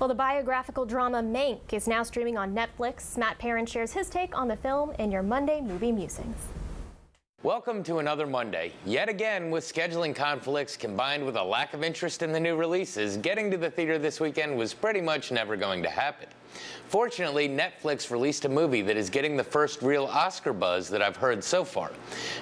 Well, the biographical drama Mank is now streaming on Netflix. Matt Perrin shares his take on the film in your Monday Movie Musings. Welcome to another Monday. Yet again, with scheduling conflicts combined with a lack of interest in the new releases, getting to the theater this weekend was pretty much never going to happen. Fortunately, Netflix released a movie that is getting the first real Oscar buzz that I've heard so far.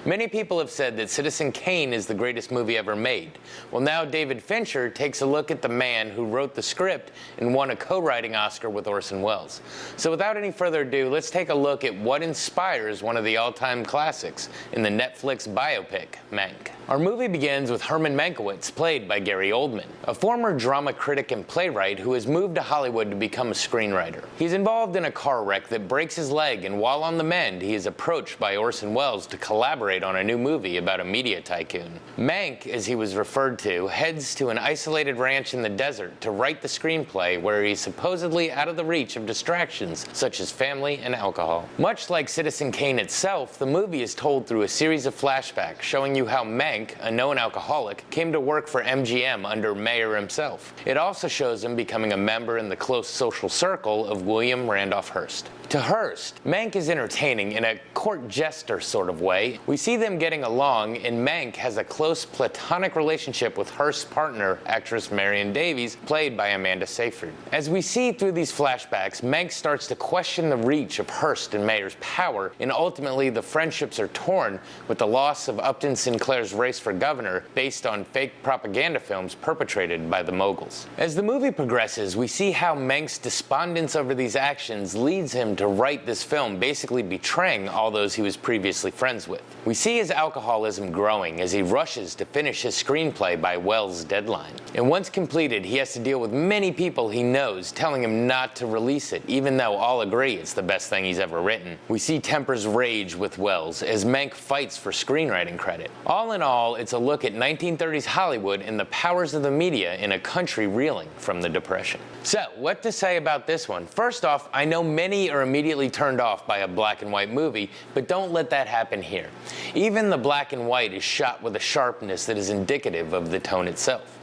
Many people have said that Citizen Kane is the greatest movie ever made. Well, now David Fincher takes a look at the man who wrote the script and won a co-writing Oscar with Orson Welles. So without any further ado, let's take a look at what inspires one of the all-time classics in the Netflix biopic, Mank. Our movie begins with Herman Mankiewicz, played by Gary Oldman, a former drama critic and playwright who has moved to Hollywood to become a screenwriter. He's involved in a car wreck that breaks his leg, and while on the mend, he is approached by Orson Welles to collaborate on a new movie about a media tycoon. Mank, as he was referred to, heads to an isolated ranch in the desert to write the screenplay where he's supposedly out of the reach of distractions such as family and alcohol. Much like Citizen Kane itself, the movie is told through a series of flashbacks showing you how Mank, a known alcoholic, came to work for MGM under Mayer himself. It also shows him becoming a member in the close social circle of William Randolph Hearst. To Hearst, Mank is entertaining in a court jester sort of way. We see them getting along, and Mank has a close platonic relationship with Hearst's partner, actress Marion Davies, played by Amanda Seyfried. As we see through these flashbacks, Mank starts to question the reach of Hearst and Mayer's power, and ultimately the friendships are torn with the loss of Upton Sinclair's race for governor based on fake propaganda films perpetrated by the moguls. As the movie progresses, we see how Mank's despondence over these actions leads him to write this film, basically betraying all those he was previously friends with. We see his alcoholism growing as he rushes to finish his screenplay by Welles' deadline. And once completed, he has to deal with many people he knows telling him not to release it, even though all agree it's the best thing he's ever written. We see tempers rage with Welles as Mank fights for screenwriting credit. All in all, it's a look at 1930s Hollywood and the powers of the media in a country reeling from the Depression. So, what to say about this one? First off, I know many are immediately turned off by a black and white movie, but don't let that happen here. Even the black and white is shot with a sharpness that is indicative of the tone itself.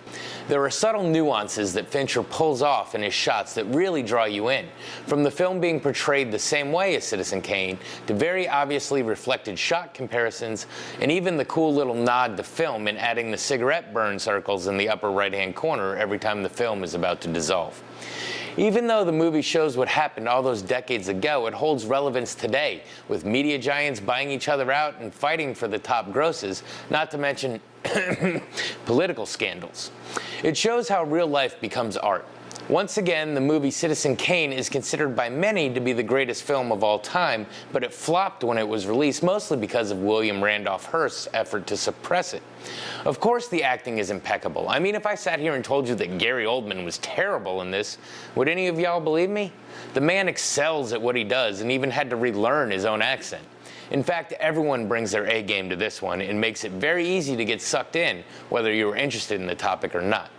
There are subtle nuances that Fincher pulls off in his shots that really draw you in, from the film being portrayed the same way as Citizen Kane, to very obviously reflected shot comparisons, and even the cool little nod to film in adding the cigarette burn circles in the upper right-hand corner every time the film is about to dissolve. Even though the movie shows what happened all those decades ago, it holds relevance today, with media giants buying each other out and fighting for the top grosses, not to mention political scandals. It shows how real life becomes art. Once again, the movie Citizen Kane is considered by many to be the greatest film of all time, but it flopped when it was released, mostly because of William Randolph Hearst's effort to suppress it. Of course, the acting is impeccable. I mean, if I sat here and told you that Gary Oldman was terrible in this, would any of y'all believe me? The man excels at what he does and even had to relearn his own accent. In fact, everyone brings their A game to this one and makes it very easy to get sucked in, whether you were interested in the topic or not.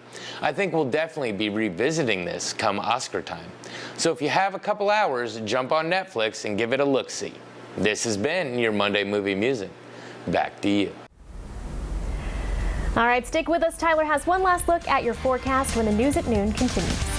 I think we'll definitely be revisiting this come Oscar time. So if you have a couple hours, jump on Netflix and give it a look-see. This has been your Monday Movie Musing. Back to you. All right, stick with us. Tyler has one last look at your forecast when the news at noon continues.